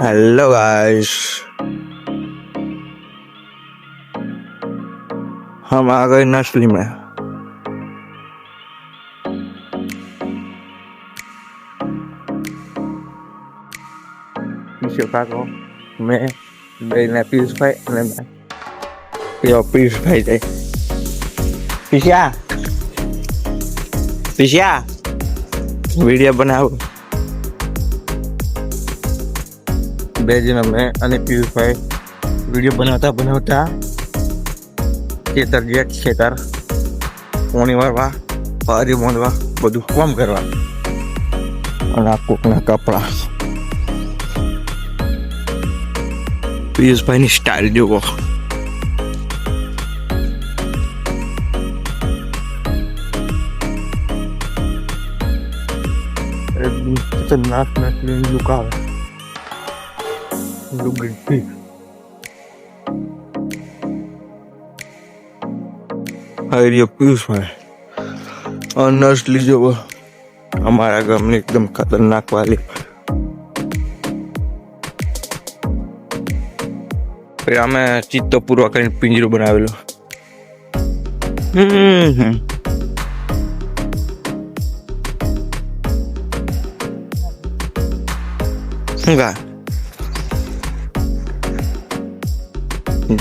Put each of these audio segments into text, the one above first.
Hello guys, हम आ गए नस्ली में। पीछे काको मैं બેને પીયુષભાઈ અને મેં પીયુષભાઈ જાય પીછ્યા વિડીયો બનાવો બે જણ મેં અને પીયુષભાઈ વિડીયો બનાવતા ખેતર ગયા ખેતર પોણી વારવા પારી બાંધવા બધું કામ કરવા અને આ કોકના કપડા પીયુષભાઈની સ્ટાઇલ જોવો ખતરનાક નકલી લુક આવે લુગડી હારિયો પીયુષભાઈ और नस्ली जो वो हमारा गामनी एकदम खतरनाक वाली फिर हमें चित्तो पूरा कर पिंजरू बनावेलो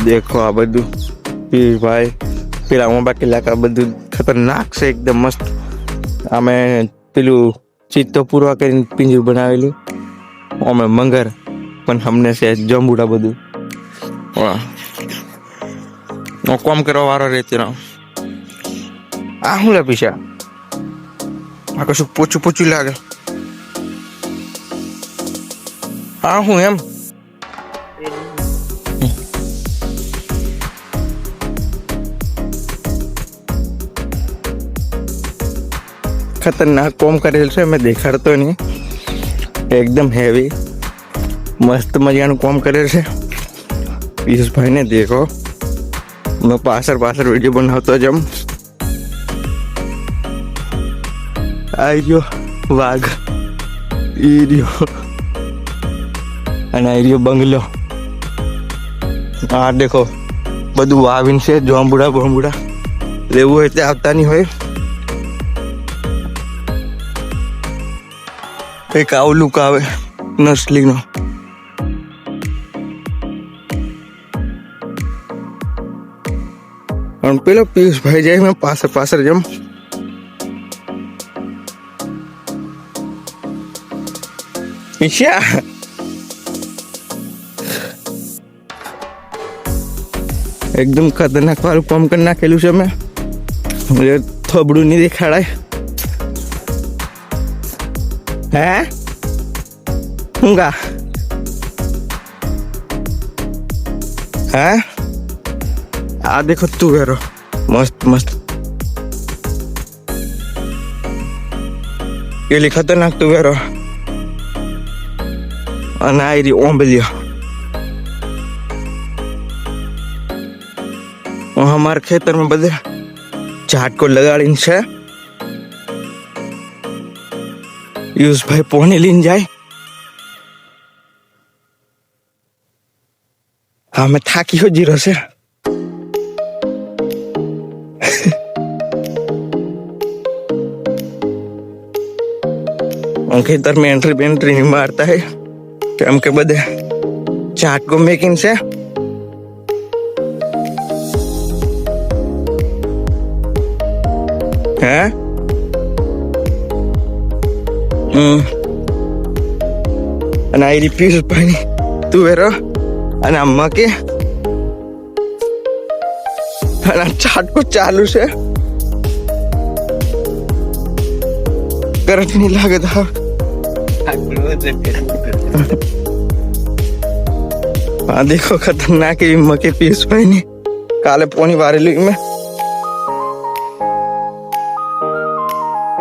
देखो आ बधु भाई પેલા મોબા કિલ્લા બધું ખતરનાક છે એકદમ મસ્ત અમે પેલું ચિત્તો પૂરવા કરીને પિંજરું બનાવેલું અમે મંગર પણ અમને છે જંબુડા બધું કોમ કરવા વાળો રહેતી ના આ શું લે પીછા આ કશું પોચું પોચું લાગે આ હું એમ खतरनाक कॉम करेल से मैं देखा तो नहीं एकदम हैवी मस्त मजा कॉम करेल से पीयूष भाई ने देखो मैं पासर वीडियो बनाता जम आइयो वाघ ईरियो आइरियो बंगलो आ देखो बधु वावीन से जोंबुड़ा बोंबुड़ा लेवू है आता नहीं होय एक आव लुक आवे नस्ली नो और पेलो पीयूष भाई जाए मैं पासर जम ईशा एकदम खतरनाक वालू कम करना खेलू से मैं मुझे थोबड़ू नहीं दिखाड़ा है हुंगा है आ देखो तू वेरो मस्त मस्त ये लिखा तो ना तू वेरो अनाइरी ओंबलिया और हमारे खेतर में बदे झाट को लगाड़ी से पीयूष भाई पोने लीन जाए हाँ मैं थाकी हो जीरो से उनके इधर में एंट्री नहीं मारता है कि हम के बदे चाट को मेकिंग से हैं अनाइरी पीयूष भाई तू वेरो અને અમ્મા કે અને ચાટ को चालू से करंट नहीं लागे था हाँ देखो खतरनाक है मके पीयूष भाई ने काले पोनी वारेली में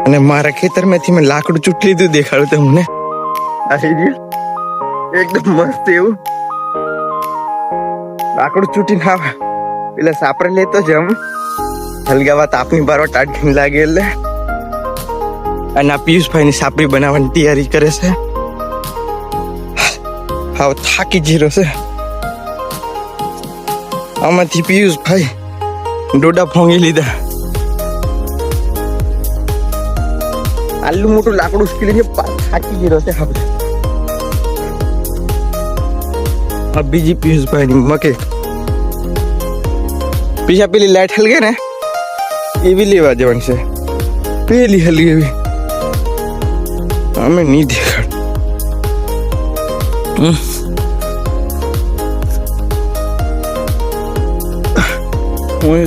અને મારા ખેતરમાંથી મેં લાકડું ચૂંટી લીધું દેખાડું તમને આવી ગયું એકદમ મસ્ત એવું લાકડું ચૂંટીને આવે પેલા સાપરે લેતો જમ હલગાવા તાપની બારવા ટાટકીને લાગે એટલે અને આ પિયુષભાઈની સાપરી બનાવવાની તૈયારી કરે છે હાવ થાકી જીરો છે. આમાંથી પિયુષભાઈ ડોડા ફોંગી લીધા. આટલું મોટું લાકડું સ્કીલીને થાકી ગયો છે આપણે. આ બીજી પિયુષભાઈ ની મકે પીછા પેલી લાઈટ હલ ગઈ ને એવી લેવા જવાની છે. પેલી હલી એવી અમે નહીં દેખાડ.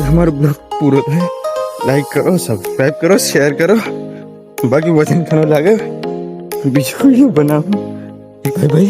हमारा ब्लॉग पूरा है. लाइक करो, सब्सक्राइब करो, शेयर करो. बाकी वजन खाना लगे बीच वीडियो बनाओ. भाई भाई